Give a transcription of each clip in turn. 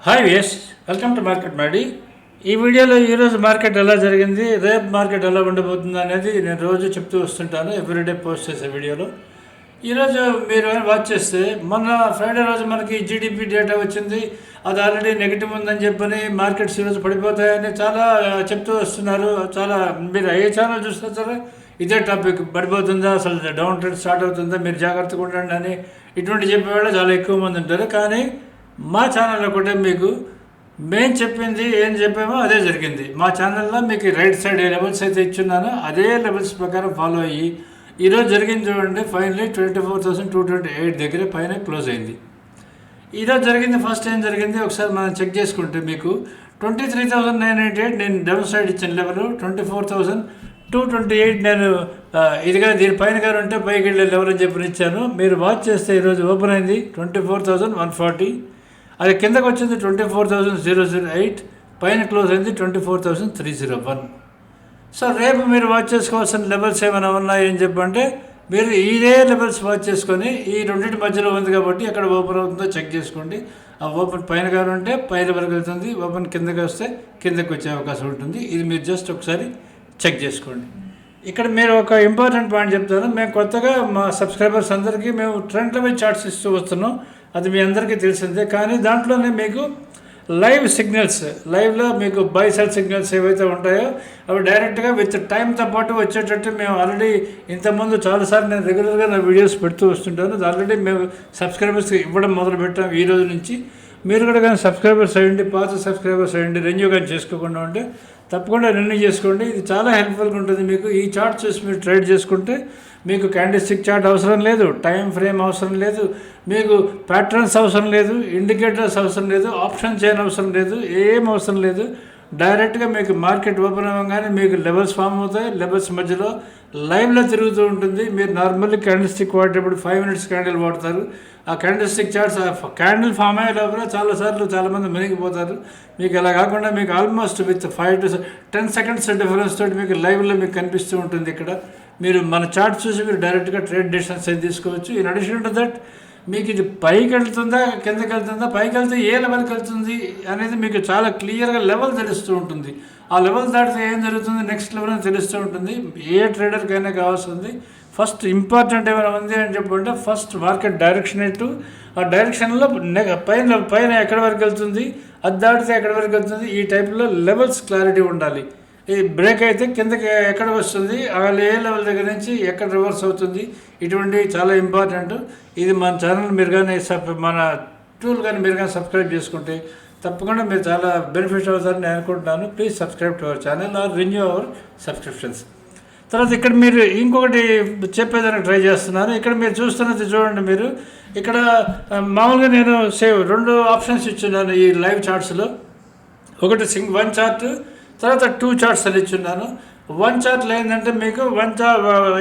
Hi ఎస్ welcome to market మాడి. ఈ వీడియోలో ఈరోజు మార్కెట్ ఎలా జరిగింది, రేపు మార్కెట్ ఎలా ఉండబోతుంది అనేది నేను రోజు చెప్తూ వస్తుంటాను. ఎవ్రీడే పోస్ట్ చేసే వీడియోలో ఈరోజు మీరు వాచ్ చేస్తే మొన్న ఫ్రైడే రోజు మనకి జీడిపి డేటా వచ్చింది. అది ఆల్రెడీ నెగిటివ్ ఉందని చెప్పని మార్కెట్స్ ఈరోజు పడిపోతాయని చాలా చెప్తూ వస్తున్నారు. చాలా మీరు ఏ ఛానల్ చూస్తే సరే ఇదే టాపిక్, పడిపోతుందా, అసలు డౌన్ ట్రెండ్ స్టార్ట్ అవుతుందా, మీరు జాగ్రత్తగా ఉండండి అని ఇటువంటి చెప్పేవాళ్ళు చాలా ఎక్కువ మంది ఉంటారు. కానీ మా ఛానల్లో కూడా మీకు మేము చెప్పింది ఏం చెప్పామో అదే జరిగింది. మా ఛానల్లో మీకు రైట్ సైడ్ ఏ లెవెల్స్ అయితే ఇచ్చున్నానో అదే లెవెల్స్ ప్రకారం ఫాలో అయ్యి ఈరోజు జరిగింది చూడండి. ఫైనలీ 24,228 దగ్గర పైన క్లోజ్ అయింది. ఈరోజు జరిగింది ఫస్ట్ ఏం జరిగింది ఒకసారి మనం చెక్ చేసుకుంటే మీకు 23,998 నేను డౌన్ సైడ్ ఇచ్చిన లెవెల్, 24,228 నేను ఇదిగా దీనిపైన గారు ఉంటే పైకి వెళ్ళే లెవెల్ అని చెప్పి ఇచ్చాను. మీరు వాచ్ చేస్తే ఈరోజు ఓపెన్ అయింది 24,140, అది కిందకు వచ్చింది 24,008, పైన క్లోజ్ అయింది 24,301. సో రేపు మీరు వాచ్ చేసుకోవాల్సిన లెవెల్స్ ఏమైనా ఉన్నాయని చెప్పంటే మీరు ఇదే లెవెల్స్ వాచ్ చేసుకొని ఈ రెండింటి మధ్యలో ఉంది కాబట్టి ఎక్కడ ఓపెన్ అవుతుందో చెక్ చేసుకోండి. ఆ ఓపెన్ పైన గారు ఉంటే పైన వరకు వెళ్తుంది, ఓపెన్ కిందకి వస్తే కిందకి వచ్చే అవకాశం ఉంటుంది. ఇది మీరు జస్ట్ ఒకసారి చెక్ చేసుకోండి. ఇక్కడ మీరు ఒక ఇంపార్టెంట్ పాయింట్ చెప్తాను. మేము కొత్తగా మా సబ్స్క్రైబర్స్ అందరికీ మేము ట్రెండ్ లెవెల్ చార్ట్స్ ఇస్తూ వస్తున్నాం, అది మీ అందరికీ తెలిసిందే. కానీ దాంట్లోనే మీకు లైవ్ సిగ్నల్స్, లైవ్లో మీకు బై సెల్ సిగ్నల్స్ ఏవైతే ఉంటాయో అవి డైరెక్ట్గా విత్ టైంతో పాటు వచ్చేటట్టు మేము ఆల్రెడీ ఇంతకుముందు చాలాసార్లు నేను రెగ్యులర్గా నా వీడియోస్ పెడుతూ వస్తుంటాను. ఆల్రెడీ మేము సబ్స్క్రైబర్స్కి ఇవ్వడం మొదలుపెట్టాం ఈ రోజు నుంచి. మీరు కూడా కానీ సబ్స్క్రైబర్స్ అయ్యండి, పాత సబ్స్క్రైబర్స్ అయ్యండి, రెన్యూ కానీ చేసుకోకుండా ఉంటే తప్పకుండా రెన్యూ చేసుకోండి. ఇది చాలా హెల్ప్ఫుల్గా ఉంటుంది మీకు. ఈ చార్ట్ చూసి మీరు ట్రేడ్ చేసుకుంటే మీకు క్యాండిల్స్టిక్ చార్ట్ అవసరం లేదు, టైం ఫ్రేమ్ అవసరం లేదు, మీకు ప్యాటర్న్స్ అవసరం లేదు, ఇండికేటర్స్ అవసరం లేదు, ఆప్షన్ చైన్ అవసరం లేదు, ఏం అవసరం లేదు. డైరెక్ట్గా మీకు మార్కెట్ ఓపెన్ అవ్వగానే మీకు లెవెల్స్ ఫామ్ అవుతాయి. లెవెల్స్ మధ్యలో లైవ్లో తిరుగుతూ ఉంటుంది. మీరు నార్మల్లీ క్యాండిల్స్టిక్ వాడేటప్పుడు 5 minutes క్యాండిల్ వాడతారు. ఆ క్యాండిల్స్టిక్ చార్ట్స్ క్యాండిల్ ఫామ్ అయ్యే లోపల చాలామంది మునిగిపోతారు. మీకు అలా కాకుండా మీకు almost with 5 to 10 seconds difference తోటి మీకు లైవ్లో మీకు కనిపిస్తూ ఉంటుంది. ఇక్కడ మీరు మన చార్ట్ చూసి మీరు డైరెక్ట్గా ట్రేడ్ డెసిషన్స్ అయితే తీసుకోవచ్చు. ఇన్ అడిషన్ టు దట్ మీకు ఇది పైకి వెళ్తుందా కిందకి వెళ్తుందా, పైకి వెళ్తే ఏ లెవెల్కి వెళ్తుంది అనేది మీకు చాలా క్లియర్గా లెవెల్ తెలుస్తూ ఉంటుంది. ఆ లెవెల్ దాటితే ఏం జరుగుతుంది నెక్స్ట్ లెవెల్ అని తెలుస్తూ ఉంటుంది. ఏ ట్రేడర్కైనా కావాల్సింది ఫస్ట్ ఇంపార్టెంట్ ఏమైనా ఉంది అని చెప్పంటే ఫస్ట్ మార్కెట్ డైరెక్షన్ ఎటు, ఆ డైరెక్షన్లో పైన ఎక్కడి వరకు వెళ్తుంది, అది దాటితే ఎక్కడి వరకు వెళ్తుంది, ఈ టైప్లో లెవెల్స్ క్లారిటీ ఉండాలి. ఈ బ్రేక్ అయితే కిందకి ఎక్కడ వస్తుంది, ఏ లెవెల్ దగ్గర నుంచి ఎక్కడ రివర్స్ అవుతుంది, ఇటువంటివి చాలా ఇంపార్టెంట్. ఇది మన ఛానల్ మీరు కానీ మన టూల్ కానీ మీరు కానీ సబ్స్క్రైబ్ చేసుకుంటే తప్పకుండా మీరు చాలా బెనిఫిట్ అవుతారని నేను అనుకుంటున్నాను. Please subscribe to our channel or renew our subscriptions. తర్వాత ఇక్కడ మీరు ఇంకొకటి చెప్పేదానికి ట్రై చేస్తున్నాను. ఇక్కడ మీరు చూస్తున్నది చూడండి. మీరు ఇక్కడ మామూలుగా నేను 2 ఆప్షన్స్ ఇచ్చున్నాను ఈ లైవ్ చార్ట్స్లో. ఒకటి 1 చార్ట్, తర్వాత 2 చార్ట్స్ అని ఇచ్చున్నాను. 1 చార్ట్లో ఏంటంటే మీకు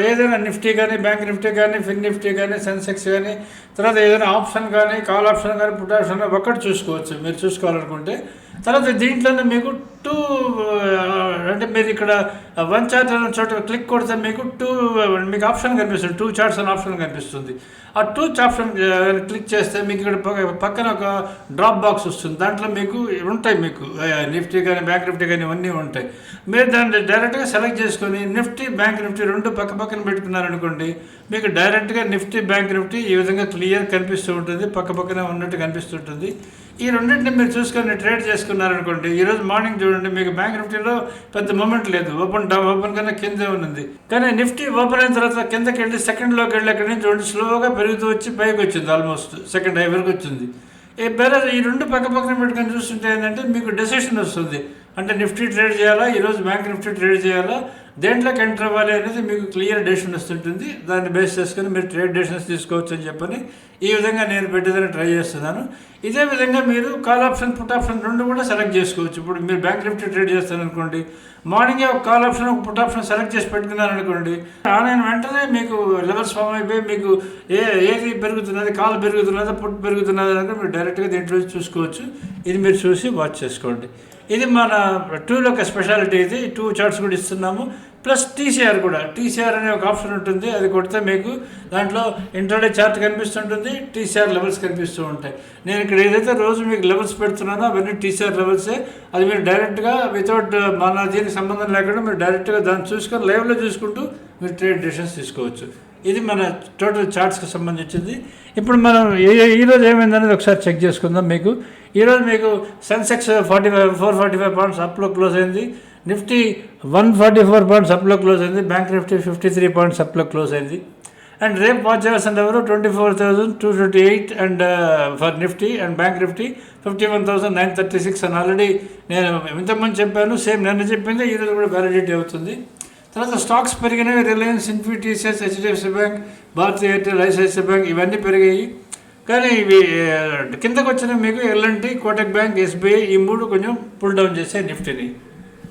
ఏదైనా నిఫ్టీ కానీ, బ్యాంక్ నిఫ్టీ కానీ, ఫిన్ నిఫ్టీ కానీ, సెన్సెక్స్ కానీ, తర్వాత ఏదైనా ఆప్షన్ కానీ, కాల్ ఆప్షన్ కానీ, పుట్ ఆప్షన్ కానీ ఒక్కటి చూసుకోవచ్చు మీరు చూసుకోవాలనుకుంటే. తర్వాత దీంట్లోనే మీకు 2 అంటే మీరు ఇక్కడ 1 చార్ట్ అనే చోట క్లిక్ కొడితే మీకు మీకు ఆప్షన్ కనిపిస్తుంది, 2 చార్ట్స్ అనే ఆప్షన్ కనిపిస్తుంది. ఆ 2 ఆప్షన్ క్లిక్ చేస్తే మీకు ఇక్కడ పక్కన ఒక డ్రాప్ బాక్స్ వస్తుంది. దాంట్లో మీకు ఉంటాయి, మీకు నిఫ్టీ కానీ, బ్యాంక్ నిఫ్టీ కానీ ఇవన్నీ ఉంటాయి. మీరు దాన్ని డైరెక్ట్గా సెలెక్ట్ చేసుకొని నిఫ్టీ, బ్యాంక్ నిఫ్టీ 2 పక్కన పెట్టుకున్నారనుకోండి, మీకు డైరెక్ట్గా నిఫ్టీ, బ్యాంక్ నిఫ్టీ ఈ విధంగా క్లియర్ కనిపిస్తూ ఉంటుంది, పక్కనే ఉన్నట్టు కనిపిస్తుంటుంది. ఈ రెండింటిని మీరు చూసుకొని ట్రేడ్ చేసుకున్నారనుకోండి, ఈరోజు మార్నింగ్ చూడండి మీకు బ్యాంక్ నిఫ్టీలో పెద్ద మూమెంట్ లేదు, ఓపెన్ కన్నా కిందే ఉంది. కానీ నిఫ్టీ ఓపెన్ అయిన తర్వాత కిందకి వెళ్ళి సెకండ్లోకి వెళ్ళి అక్కడి నుంచి చూడండి స్లోగా పెరుగుతూ వచ్చి పైకి వచ్చింది, ఆల్మోస్ట్ సెకండ్ హై వరకు వచ్చింది. వేరే ఈ 2 పక్కన పెట్టుకొని చూస్తుంటే ఏంటంటే మీకు డెసిషన్ వస్తుంది. అంటే నిఫ్టీ ట్రేడ్ చేయాలా, ఈరోజు బ్యాంక్ నిఫ్టీ ట్రేడ్ చేయాలా, దేంట్లోకి ఎంటర్ అవ్వాలి అనేది మీకు క్లియర్ డెసిషన్ వస్తుంటుంది. దాన్ని బేస్ చేసుకొని మీరు ట్రేడ్ డెసిషన్స్ తీసుకోవచ్చు అని చెప్పని ఈ విధంగా నేను పెట్టేదని ట్రై చేస్తున్నాను. ఇదే విధంగా మీరు కాల్ ఆప్షన్, పుట్ ఆప్షన్ 2 కూడా సెలెక్ట్ చేసుకోవచ్చు. ఇప్పుడు మీరు బ్యాంక్ నిఫ్టీ ట్రేడ్ చేస్తారనుకోండి, మార్నింగే ఒక కాల్ ఆప్షన్, ఒక పుట్ ఆప్షన్ సెలెక్ట్ చేసి పెట్టుకున్నారనుకోండి, ఆన్లైన్ వెంటనే మీకు లెవెల్స్ ఫామ్ అయిపోయి మీకు ఏది పెరుగుతున్నది, కాల్ పెరుగుతున్నదా, పుట్ పెరుగుతున్నది అనేది మీరు డైరెక్ట్గా దీంట్లో చూసుకోవచ్చు. ఇది మీరు చూసి వాచ్ చేసుకోండి. ఇది మన 2లో ఒక స్పెషాలిటీ. ఇది 2 చార్ట్స్ కూడా ఇస్తున్నాము. ప్లస్ టీసీఆర్ కూడా, టీసీఆర్ అనే ఒక ఆప్షన్ ఉంటుంది, అది కొడితే మీకు దాంట్లో ఇంట్రాడే చార్ట్ కనిపిస్తుంటుంది, టీసీఆర్ లెవెల్స్ కనిపిస్తూ ఉంటాయి. నేను ఇక్కడ ఏదైతే రోజు మీకు లెవెల్స్ పెడుతున్నానో అవన్నీ టీసీఆర్ లెవెల్సే. అది మీరు డైరెక్ట్గా వితౌట్ మన దీనికి సంబంధం లేకుండా మీరు డైరెక్ట్గా దాన్ని చూసుకొని లైవ్లో చూసుకుంటూ మీరు ట్రేడ్ డెసిషన్స్ తీసుకోవచ్చు. ఇది మన టోటల్ చార్ట్స్కి సంబంధించింది. ఇప్పుడు మనం ఈరోజు ఏమైందనేది ఒకసారి చెక్ చేసుకుందాం. మీకు ఈరోజు మీకు సెన్సెక్స్ 445 పాయింట్స్ అప్లో క్లోజ్ అయింది, నిఫ్టీ 144 పాయింట్స్ అప్లో క్లోజ్ అయింది, బ్యాంక్ నిఫ్టీ 53 పాయింట్స్ అప్లో క్లోజ్ అయింది. అండ్ రేపు వాచ్ చేయాల్సిన ఎవరు 24,258 and for Nifty and bank Nifty 51,936 అని ఆల్రెడీ నేను ఇంతకుముందు చెప్పాను. సేమ్ నిన్న చెప్పింది ఈరోజు కూడా వ్యాలిడిటీ అవుతుంది. తర్వాత స్టాక్స్ పెరిగినవి, Reliance, Infy, TCS, HDFC bank, Bharti Airtel, ICICI bank ఇవన్నీ పెరిగాయి. కానీ ఇవి కిందకు వచ్చిన మీకు ఎల్ఎన్టీ, కోటక్ బ్యాంక్, ఎస్బీఐ ఈ మూడు కొంచెం పుల్ డౌన్ చేసే నిఫ్టీని,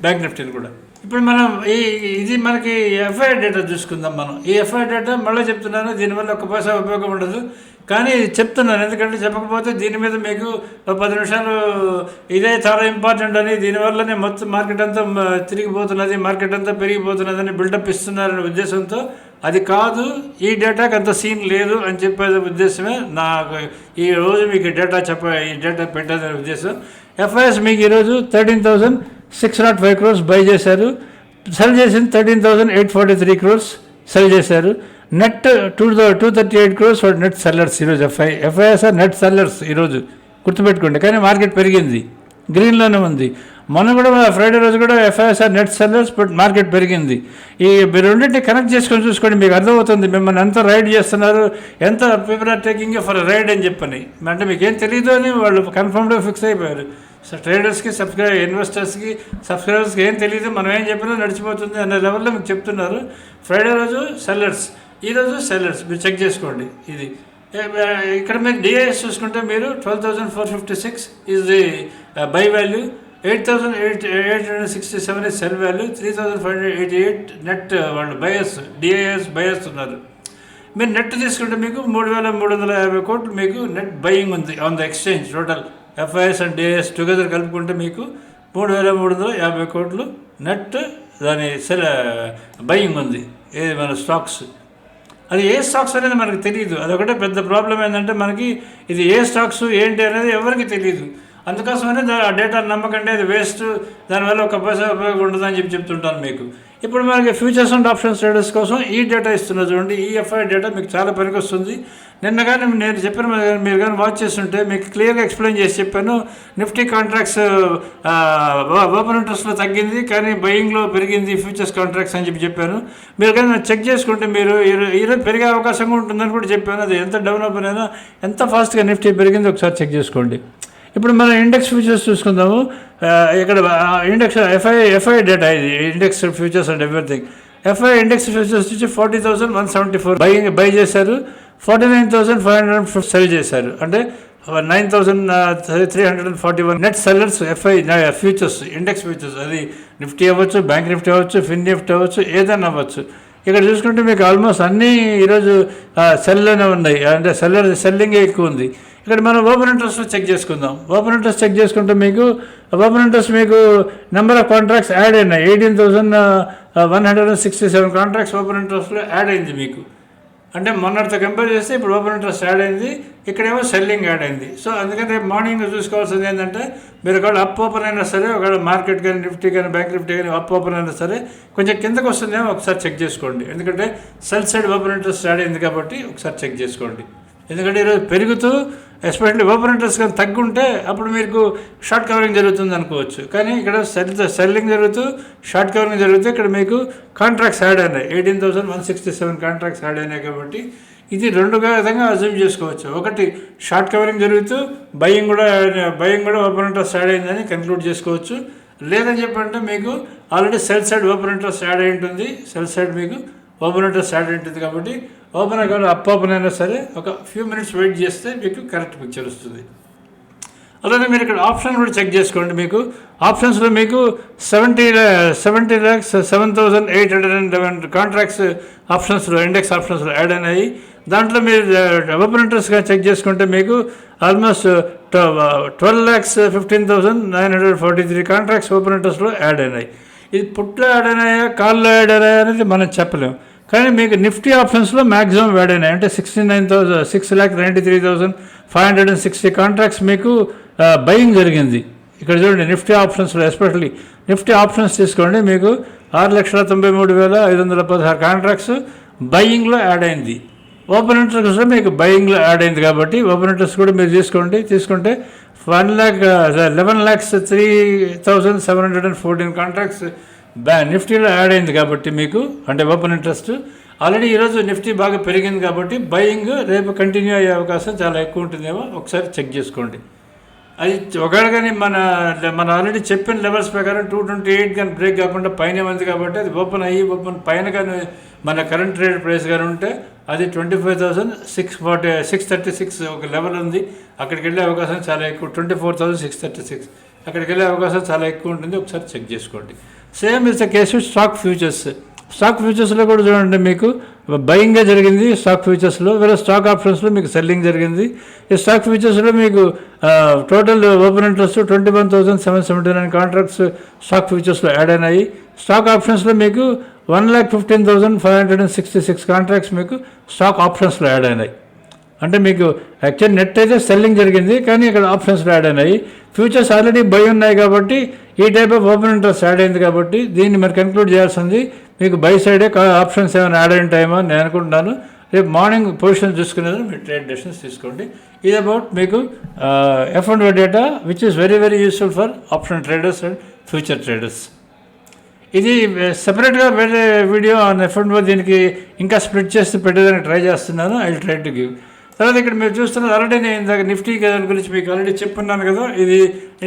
బ్యాంక్ నిఫ్టీని కూడా. ఇప్పుడు మనం ఇది మనకి ఎఫ్ఐ డేటా చూసుకుందాం. మనం ఈ ఎఫ్ఐ డేటా మళ్ళీ చెప్తున్నాను, దీనివల్ల ఒక్క పైసా ఉపయోగం ఉండదు, కానీ చెప్తున్నాను ఎందుకంటే చెప్పకపోతే దీని మీద మీకు 10 నిమిషాలు ఇదే చాలా ఇంపార్టెంట్ అని, దీనివల్లనే మొత్తం మార్కెట్ అంతా తిరిగిపోతున్నది, మార్కెట్ అంతా పెరిగిపోతున్నదని బిల్డప్ ఇస్తున్నారనే ఉద్దేశంతో అది కాదు. ఈ డేటాకి అంత సీన్ లేదు అని చెప్పే ఉద్దేశమే నాకు ఈ రోజు మీకు ఈ డేటా పెట్టేదనే ఉద్దేశం. ఎఫ్ఐఎస్ మీకు ఈరోజు 13,605 crores బై చేశారు, సెల్ చేసింది 13,843 crores సెల్ చేశారు. Net 238 crores for net sellers ఈరోజు. ఎఫ్ఐఎస్ నెట్ సెల్లర్స్ ఈరోజు గుర్తుపెట్టుకోండి. కానీ మార్కెట్ పెరిగింది, గ్రీన్లోనే ఉంది. మొన్న కూడా ఫ్రైడే రోజు కూడా FIs net sellers, but market పెరిగింది. ఈ రెండింటిని కనెక్ట్ చేసుకొని చూసుకోండి, మీకు అర్థమవుతుంది మిమ్మల్ని ఎంత రైడ్ చేస్తున్నారు, ఎంత people are taking for ride అని చెప్పని. అంటే మీకు ఏం తెలియదు అని వాళ్ళు కన్ఫర్మ్గా ఫిక్స్ అయిపోయారు. సో ట్రేడర్స్కి ఇన్వెస్టర్స్కి సబ్స్క్రైబర్స్కి ఏం తెలియదు, మనం ఏం చెప్పినా నడిచిపోతుంది అనే లెవెల్లో మీకు చెప్తున్నారు. ఫ్రైడే రోజు సెల్లర్స్, ఈరోజు సెల్లర్స్, మీరు చెక్ చేసుకోండి. ఇది ఇక్కడ మీరు డిఐఎస్ చూసుకుంటే మీరు 12,456 is the buy value, 8,867 is sell value, 3,588 net వాళ్ళు బయర్స్, డిఐఎస్ బయర్స్ ఉన్నారు. మీరు నెట్ తీసుకుంటే మీకు 3,350 కోట్లు మీకు నెట్ బయింగ్ ఉంది on the exchange. Total FIs and DIs together కలుపుకుంటే మీకు 3,350 కోట్లు నెట్ దాని సెల్ బయింగ్ ఉంది. ఏది మన స్టాక్స్, అది ఏ స్టాక్స్ అనేది మనకు తెలియదు. అదొకటే పెద్ద ప్రాబ్లం. ఏంటంటే మనకి ఇది ఏ స్టాక్స్ ఏంటి అనేది ఎవరికి తెలియదు. అందుకోసమనే ఆ డేటా నమ్మకండి, అది వేస్ట్, దానివల్ల ఒక పైసా ఉపయోగం ఉండదు అని చెప్తుంటాను మీకు. ఇప్పుడు మనకి ఫ్యూచర్స్ అండ్ ఆప్షన్స్ ట్రేడర్స్ కోసం ఈ డేటా ఇస్తున్నా చూడండి. ఈ ఎఫ్ఐ డేటా మీకు చాలా పనికి వస్తుంది. నిన్న కానీ నేను చెప్పిన మీరు కానీ వాచ్ చేస్తుంటే మీకు క్లియర్గా ఎక్స్ప్లెయిన్ చేసి చెప్పాను. నిఫ్టీ కాంట్రాక్ట్స్ ఓపెన్ ఇంట్రెస్ట్లో తగ్గింది, కానీ బయింగ్లో పెరిగింది ఫ్యూచర్స్ కాంట్రాక్ట్స్ అని చెప్పాను. మీరు కానీ చెక్ చేసుకుంటే మీరు ఈరోజు పెరిగే అవకాశం ఉంటుందని కూడా చెప్పాను. అది ఎంత డెవలప్ అయినా, ఎంత ఫాస్ట్గా నిఫ్టీ పెరిగింది ఒకసారి చెక్ చేసుకోండి. ఇప్పుడు మనం ఇండెక్స్ ఫ్యూచర్స్ చూసుకుందాము. ఇక్కడ ఇండెక్స్ ఎఫ్ఐ డేటా, ఇది index futures and everything. FI index futures నుంచి 40,174 బై చేశారు, 49,550 సెల్ చేశారు. అంటే 9,341 net sellers FI futures, index futures. అది నిఫ్టీ అవ్వచ్చు, బ్యాంక్ నిఫ్టీ అవ్వచ్చు, ఫిన్ నిఫ్టీ అవ్వచ్చు, ఏదైనా అవ్వచ్చు. ఇక్కడ చూసుకుంటే మీకు ఆల్మోస్ట్ అన్నీ ఈరోజు సెల్లోనే ఉన్నాయి, అంటే సెల్లింగే ఎక్కువ ఉంది. ఇక్కడ మనం ఓపెన్ ఇంట్రెస్ట్లో చెక్ చేసుకుందాం. ఓపెన్ ఇంట్రెస్ట్ చెక్ చేసుకుంటే మీకు ఓపెన్ ఇంట్రెస్ట్ మీకు నెంబర్ ఆఫ్ కాంట్రాక్ట్స్ యాడ్ అయినాయి. 18,167 కాంట్రాక్ట్స్ ఓపెన్ ఇంట్రెస్ట్లో యాడ్ అయింది మీకు. అంటే మొన్నటితో కంపేర్ చేస్తే ఇప్పుడు ఓపెన్ ఇంట్రెస్ట్ యాడ్ అయింది, ఇక్కడేమో సెల్లింగ్ యాడ్ అయింది. సో అందుకని రేపు మార్నింగ్ చూసుకోవాల్సింది ఏంటంటే, మీరు ఒకవేళ అప్ ఓపెన్ అయినా సరే, ఒకవేళ మార్కెట్ కానీ నిఫ్టీ కానీ బ్యాంక్ నిఫ్టీ కానీ అప్ ఓపెన్ అయినా సరే కొంచెం కిందకు వస్తుందేమో ఒకసారి చెక్ చేసుకోండి. ఎందుకంటే cell side open interest add అయింది కాబట్టి ఒకసారి చెక్ చేసుకోండి. ఎందుకంటే ఈరోజు పెరుగుతూ ఎస్పెషల్లీ ఓపెన్ ఇంట్రెస్ట్ కానీ తగ్గుంటే అప్పుడు మీకు షార్ట్ కవరింగ్ జరుగుతుంది అనుకోవచ్చు. కానీ ఇక్కడ సెల్లింగ్ జరుగుతూ షార్ట్ కవరింగ్ జరుగుతూ ఇక్కడ మీకు కాంట్రాక్ట్స్ యాడ్ అయినాయి. 18,167 కాంట్రాక్ట్స్ యాడ్ అయినాయి. కాబట్టి ఇది రెండుగా విధంగా అజ్యూమ్ చేసుకోవచ్చు. ఒకటి షార్ట్ కవరింగ్ జరుగుతూ బయింగ్ కూడా ఓపెన్ ఇంట్రెస్ట్ యాడ్ అయిందని కన్క్లూడ్ చేసుకోవచ్చు. లేదని చెప్పంటే మీకు already cell side open interest add అయి ఉంటుంది, సెల్ సైడ్ మీకు ఓపెన్ ఇంట్రెస్ట్ యాడ్ అయి ఉంటుంది. కాబట్టి ఓపెన్ కానీ అప్ ఓపెన్ అయినా సరే ఒక ఫ్యూ మినిట్స్ వెయిట్ చేస్తే మీకు కరెక్ట్ పిక్చర్ వస్తుంది. అలానే మీరు ఇక్కడ ఆప్షన్ కూడా చెక్ చేసుకోండి. మీకు ఆప్షన్స్లో మీకు 70,07,811 కాంట్రాక్ట్స్ ఆప్షన్స్లో, ఇండెక్స్ ఆప్షన్స్లో యాడ్ అయినాయి. దాంట్లో మీరు ఓపెన్ ఇంట్రెస్ట్గా చెక్ చేసుకుంటే మీకు ఆల్మోస్ట్ 12,15,943 కాంట్రాక్ట్స్ ఓపెన్ ఇంట్రెస్ట్లో యాడ్ అయినాయి. ఇది పుట్లో యాడ్ అయినాయా కాల్లో యాడ్ అయినాయా అనేది మనం చెప్పలేము. కానీ మీకు నిఫ్టీ ఆప్షన్స్లో మ్యాక్సిమం యాడ్ అయినాయి. అంటే 6,93,560 కాంట్రాక్ట్స్ మీకు బయింగ్ జరిగింది. ఇక్కడ చూడండి నిఫ్టీ ఆప్షన్స్లో ఎస్పెషల్లీ నిఫ్టీ ఆప్షన్స్ తీసుకోండి, మీకు 6,93,516 కాంట్రాక్ట్స్ బయింగ్లో యాడ్ అయింది. ఓపెన్ ఇంట్రెస్ట్ మీకు బయింగ్లో యాడ్ అయింది కాబట్టి ఓపెన్ ఇంట్రెస్ట్ కూడా మీరు తీసుకుంటే 11,03,714 కాంట్రాక్ట్స్ నిఫ్టీలో యాడ్ అయింది కాబట్టి మీకు అంటే ఓపెన్ ఇంట్రెస్ట్ ఆల్రెడీ ఈరోజు నిఫ్టీ బాగా పెరిగింది కాబట్టి బయింగ్ రేపు కంటిన్యూ అయ్యే అవకాశం చాలా ఎక్కువ ఉంటుందేమో ఒకసారి చెక్ చేసుకోండి. అది ఒకవేళ కానీ మన ఆల్రెడీ చెప్పిన లెవెల్స్ ప్రకారం 228 కానీ బ్రేక్ కాకుండా పైన ఉంది కాబట్టి అది ఓపెన్ పైన కానీ మన కరెంట్ ట్రేడ్ ప్రైస్ కానీ ఉంటే అది 25,636 ఒక లెవెల్ ఉంది. అక్కడికి వెళ్ళే అవకాశం చాలా ఎక్కువ. 24,636 అక్కడికి వెళ్ళే అవకాశం చాలా ఎక్కువ ఉంటుంది. ఒకసారి చెక్ చేసుకోండి. Same is the case stock ఫ్యూచర్స్లో కూడా చూడండి, మీకు బయింగే జరిగింది స్టాక్ ఫ్యూచర్స్లో, వేరే స్టాక్ ఆప్షన్స్లో మీకు సెల్లింగ్ జరిగింది. ఈ స్టాక్ ఫ్యూచర్స్లో మీకు total open interest 21,779 contracts stock ఫ్యూచర్స్లో యాడ్ అయినాయి. స్టాక్ ఆప్షన్స్లో మీకు 1,15,566 కాంట్రాక్ట్స్ మీకు స్టాక్ ఆప్షన్స్లో యాడ్ అయినాయి. అంటే మీకు యాక్చువల్ నెట్ అయితే సెల్లింగ్ జరిగింది, కానీ ఇక్కడ ఆప్షన్స్లో యాడ్ అయినాయి. ఫ్యూచర్స్ ఆల్రెడీ బై ఉన్నాయి కాబట్టి ఈ type of open interest add అయింది కాబట్టి దీన్ని మరి కన్క్లూడ్ చేయాల్సింది మీకు బై సైడే ఆప్షన్స్ ఏమైనా యాడ్ అయిన టైమో నేను అనుకుంటున్నాను. రేపు మార్నింగ్ పొజిషన్ చూసుకునేది మీరు ట్రేడ్ డెసిషన్స్ తీసుకోండి. ఇది అబౌట్ మీకు F&O data which is very very useful for option traders and future traders. ఇది సెపరేట్గా వేరే వీడియో ఆన్ F&O దీనికి ఇంకా స్ప్లిట్ చేసి పెట్టేదానికి ట్రై చేస్తున్నాను. I will try to give. తర్వాత ఇక్కడ మీరు చూస్తున్నది ఆల్రెడీ నేను ఇందాక నిఫ్టీ దాని గురించి మీకు ఆల్రెడీ చెప్పున్నాను కదా, ఇది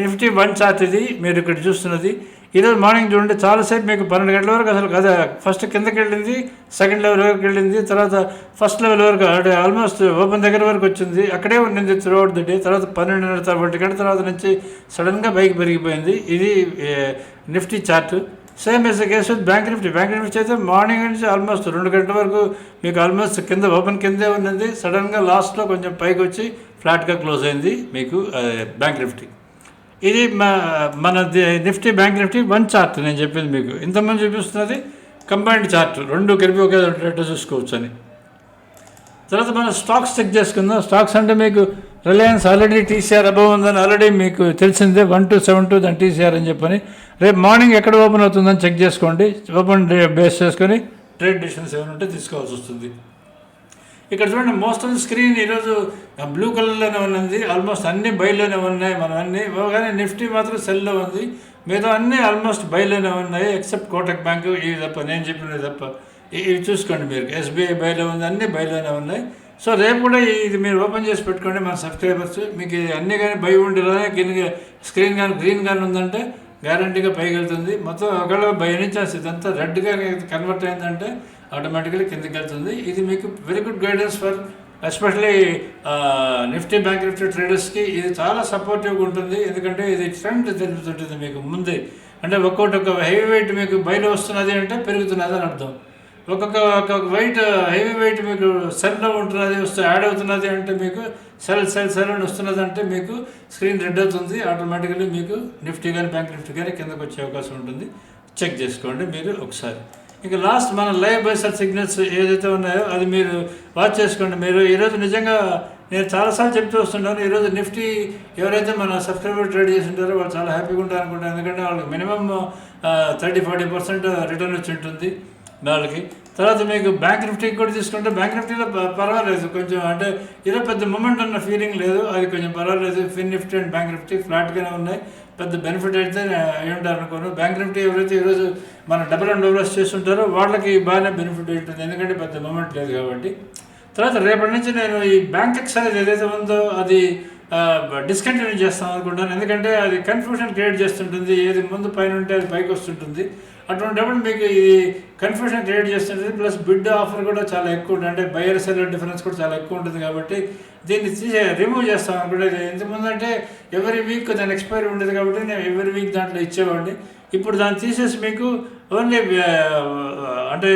నిఫ్టీ 1 చార్ట్. ఇది మీరు ఇక్కడ చూస్తున్నది ఈరోజు మార్నింగ్ చూడండి, చాలాసేపు మీకు 12 గంటల వరకు అసలు కదా ఫస్ట్ కిందకి వెళ్ళింది, సెకండ్ లెవెల్ వరకు వెళ్ళింది, తర్వాత ఫస్ట్ లెవెల్ వరకు అంటే ఆల్మోస్ట్ ఓపెన్ దగ్గర వరకు వచ్చింది, అక్కడే ఉండింది త్రూ అవుట్ ద డే. తర్వాత 12:30 గంటల తర్వాత నుంచి సడన్గా పైకి పెరిగిపోయింది. ఇది Nifty chart. Same as case bank Nifty అయితే మార్నింగ్ నుంచి ఆల్మోస్ట్ 2 గంటల వరకు మీకు ఆల్మోస్ట్ కింద ఓపెన్ కిందే ఉన్నది. సడన్గా లాస్ట్లో కొంచెం పైకి వచ్చి ఫ్లాట్గా క్లోజ్ అయింది మీకు బ్యాంక్ నిఫ్టీ. ఇది మన నిఫ్టీ బ్యాంక్ నిఫ్టీ 1 చార్ట్ నేను చెప్పింది మీకు. ఇంతమంది చూపిస్తున్నది కంబైన్డ్ చార్ట్, 2 కలిపి ఒకేటట్టు చూసుకోవచ్చు అని. తర్వాత మనం స్టాక్స్ చెక్ చేసుకుందాం. స్టాక్స్ అంటే మీకు రిలయన్స్ ఆల్రెడీ TCR అబవ్ ఉందని ఆల్రెడీ మీకు తెలిసిందే, 1272 దాని TCR అని చెప్పని. రేపు మార్నింగ్ ఎక్కడ ఓపెన్ అవుతుందని చెక్ చేసుకోండి. ఓపెన్ బేస్ చేసుకొని ట్రేడ్ డిసిషన్స్ ఏమైనా ఉంటే తీసుకోవాల్సి వస్తుంది. ఇక్కడ చూడండి, మోస్ట్ ఆఫ్ ద స్క్రీన్ ఈరోజు బ్లూ కలర్లోనే ఉన్నది. ఆల్మోస్ట్ అన్ని బైలోనే ఉన్నాయి మనం అన్నీ, కానీ నిఫ్టీ మాత్రం సెల్లో ఉంది. మిగతా అన్నీ ఆల్మోస్ట్ బైలోనే ఉన్నాయి ఎక్సెప్ట్ కోటక్ బ్యాంకు. ఇవి తప్ప నేను చెప్పినవి తప్ప ఇవి చూసుకోండి మీరు. SBI బైలో ఉంది, అన్నీ బైలోనే ఉన్నాయి. సో రేపు కూడా ఇది మీరు ఓపెన్ చేసి పెట్టుకోండి మన సబ్స్క్రైబర్స్. మీకు అన్నీ కానీ బై ఉండేలానే కింద స్క్రీన్ కానీ గ్రీన్ కానీ ఉందంటే గ్యారంటీగా పైకి వెళ్తుంది. మొత్తం ఒకవేళ బై నుంచి ఇదంతా రెడ్గా కన్వర్ట్ అయిందంటే ఆటోమేటికలీ కిందకి వెళ్తుంది. ఇది మీకు very good guidance for especially Nifty bank Nifty ట్రేడర్స్కి. ఇది చాలా సపోర్టివ్గా ఉంటుంది, ఎందుకంటే ఇది ట్రెండ్ తెలుపుతుంటుంది మీకు ముందే. అంటే ఒక్కొక్క హెవీ వెయిట్ మీకు బయలు వస్తున్నది అంటే పెరుగుతున్నది అని అర్థం. ఒక్కొక్క వెయిట్ హెవీ వెయిట్ మీకు సెల్లో ఉంటున్నది యాడ్ అవుతున్నది అంటే మీకు సెల్ అని వస్తున్నది అంటే మీకు స్క్రీన్ రెడ్ అవుతుంది. ఆటోమేటికలీ మీకు నిఫ్టీ కానీ బ్యాంక్ నిఫ్టీ కానీ కిందకు వచ్చే అవకాశం ఉంటుంది. చెక్ చేసుకోండి మీరు ఒకసారి. ఇంకా లాస్ట్ మన లైవ్ బైసర్ సిగ్నల్స్ ఏదైతే ఉన్నాయో అది మీరు వాచ్ చేసుకోండి. మీరు ఈరోజు నిజంగా నేను చాలాసార్లు చెప్తూ వస్తుంటాను, ఈరోజు నిఫ్టీ ఎవరైతే మన సబ్స్క్రైబర్ ట్రేడ్ చేసి ఉంటారో వాళ్ళు చాలా హ్యాపీగా ఉంటారు అనుకుంటాను. ఎందుకంటే వాళ్ళకి మినిమం 30-40% రిటర్న్ వచ్చి ఉంటుంది వాళ్ళకి. తర్వాత మీకు బ్యాంక్ నిఫ్టీకి కూడా తీసుకుంటే బ్యాంక్ నిఫ్టీలో పర్వాలేదు కొంచెం, అంటే ఏదో పెద్ద మూమెంట్ ఉన్న ఫీలింగ్ లేదు, అది కొంచెం పర్వాలేదు. ఫిన్ నిఫ్టీ అండ్ బ్యాంక్ నిఫ్టీ ఫ్లాట్గానే ఉన్నాయి, పెద్ద బెనిఫిట్ అయితే అయి ఉంటారు అనుకోను. బ్యాంక్ నిఫ్టీ ఎవరైతే ఈరోజు మన డబుల్ అండ్ డబుల్స్ చేస్తుంటారో వాళ్ళకి బాగానే బెనిఫిట్ ఉంటుంది, ఎందుకంటే పెద్ద మూమెంట్ లేదు కాబట్టి. తర్వాత రేపటి నుంచి నేను ఈ బ్యాంక్ ఎక్స్ అనేది ఏదైతే ఉందో అది డిస్కంటిన్యూ చేస్తాం అనుకుంటాను, ఎందుకంటే అది కన్ఫ్యూషన్ క్రియేట్ చేస్తుంటుంది. ఏది ముందు పైన ఉంటే అది పైకి వస్తుంటుంది. అటువంటిప్పుడు మీకు ఇది కన్ఫ్యూషన్ క్రియేట్ చేస్తుంటుంది. ప్లస్ బిడ్ ఆఫర్ కూడా చాలా ఎక్కువ ఉంటుంది, అంటే బయర్ సెల్లర్ డిఫరెన్స్ కూడా చాలా ఎక్కువ ఉంటుంది. కాబట్టి దీన్ని రిమూవ్ చేస్తాం అనుకుంటే, ఇంతకుముందు అంటే ఎవరీ వీక్ దాని ఎక్స్పైరీ ఉండేది కాబట్టి నేను ఎవరీ వీక్ దాంట్లో ఇచ్చేవాడిని. ఇప్పుడు దాన్ని తీసేసి మీకు ఓన్లీ అంటే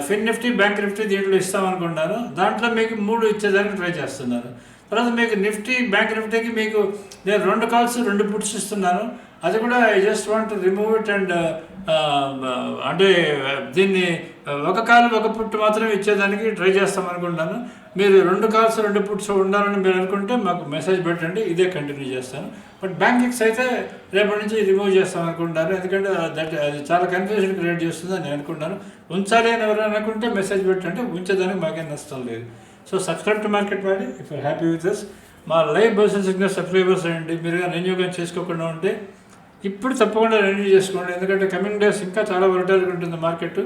ఫిన్ నిఫ్టీ బ్యాంక్ నిఫ్టీ దీంట్లో ఇస్తామనుకుంటున్నాను. దాంట్లో మీకు 3 ఇచ్చేదానికి ట్రై చేస్తున్నాను. తర్వాత మీకు నిఫ్టీ బ్యాంక్ నిఫ్టీకి మీకు నేను 2 కాల్స్ 2 పుట్స్ ఇస్తున్నాను. అది కూడా I just want remove it and అంటే దీన్ని ఒక కాల్ ఒక పుట్ మాత్రమే ఇచ్చేదానికి ట్రై చేస్తాం అనుకుంటున్నాను. మీరు 2 కాల్స్ 2 పుట్స్ ఉండాలని మీరు అనుకుంటే మాకు మెసేజ్ పెట్టండి, ఇదే కంటిన్యూ చేస్తాను. బట్ బ్యాంకింగ్స్ అయితే రేపటి నుంచి రిమూవ్ చేస్తాం అనుకుంటున్నాను, ఎందుకంటే అది చాలా కన్ఫ్యూజన్ క్రియేట్ చేస్తుందని నేను అనుకుంటున్నాను. ఉంచాలి అని ఎవరైనా అనుకుంటే మెసేజ్ పెట్టండి, ఉంచేదానికి మాకేం నష్టం లేదు. సో సబ్స్క్రైబ్ టు మార్కెట్ వాడి if you happy with us. మా లైవ్ బర్సన్ సిగ్నల్ సబ్స్క్రైబర్స్ అయ్యండి. మీరు కానీ రెన్యూ కానీ చేసుకోకుండా ఉంటే ఇప్పుడు తప్పకుండా రెన్యూ చేసుకోండి, ఎందుకంటే కమింగ్ డేస్ ఇంకా చాలా వరటల్గా ఉంటుంది మార్కెట్.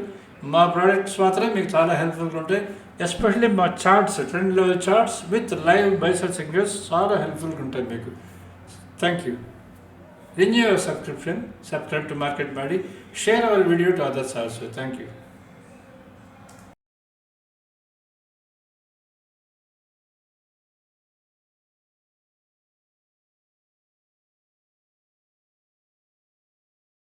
మా ప్రోడక్ట్స్ మాత్రమే మీకు చాలా హెల్ప్ఫుల్గా ఉంటాయి. ఎస్పెషల్లీ మా charts, trend level charts with live బైసెల్ signals చాలా హెల్ప్ఫుల్గా ఉంటాయి మీకు. Thank you. Renew your subscription, subscribe to Market Body, share our video to others also. Thank you.